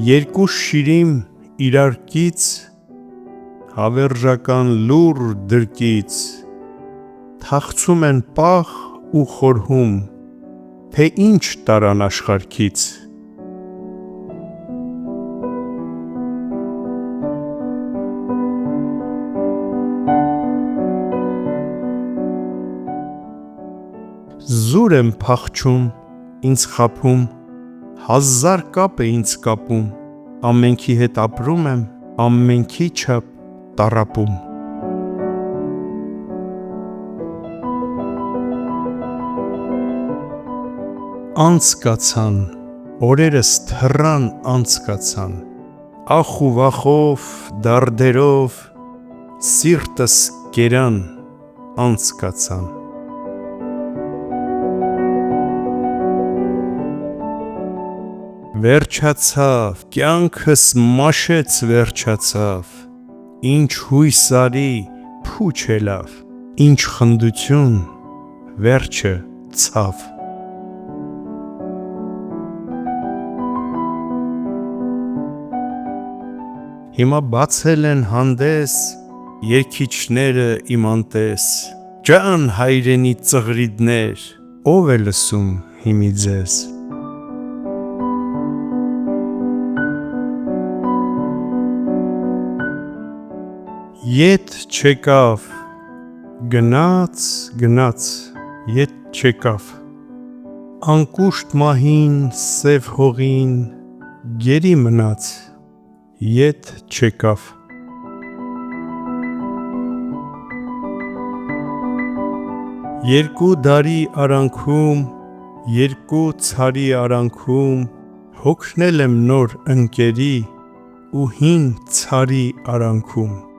Երկու շիրիմ իրար կից, հավերժական լուր դրկից, թախծում են պաղ ու խորհում, թե ինչ տարան աշխարհքից։ Զուր եմ փախչում, ինձ խաբում, հազար կապ է ինձ կապում, ամենքի հետ ապրում եմ, ամենքի չափ տառապում։ Անցկացան, օրերս թռան անցկացան, ախ ու վախով, դարդերով, սիրտս կերան անցկացան։ Վերջացավ, կյանքս մաշեց վերջացավ, ինչ հույս արի, փուչ ելավ, ինչ խնդություն, վերջը ցավ։ Հիմա բացել են հանդես, երգիչները իմ անտես, ջան հայրենի ծղրիդներ, ով է լսում հիմի ձեզ։ Ետ չեկավ, գնաց, գնաց, ետ չեկավ, անկուշտ մահին, սև հողին, գերի մնաց, ետ չեկավ։ Երկու դարի արանքում, երկու ցարի արանքում, հոգնել եմ նոր ընկերի ու հին ցարի արանքում։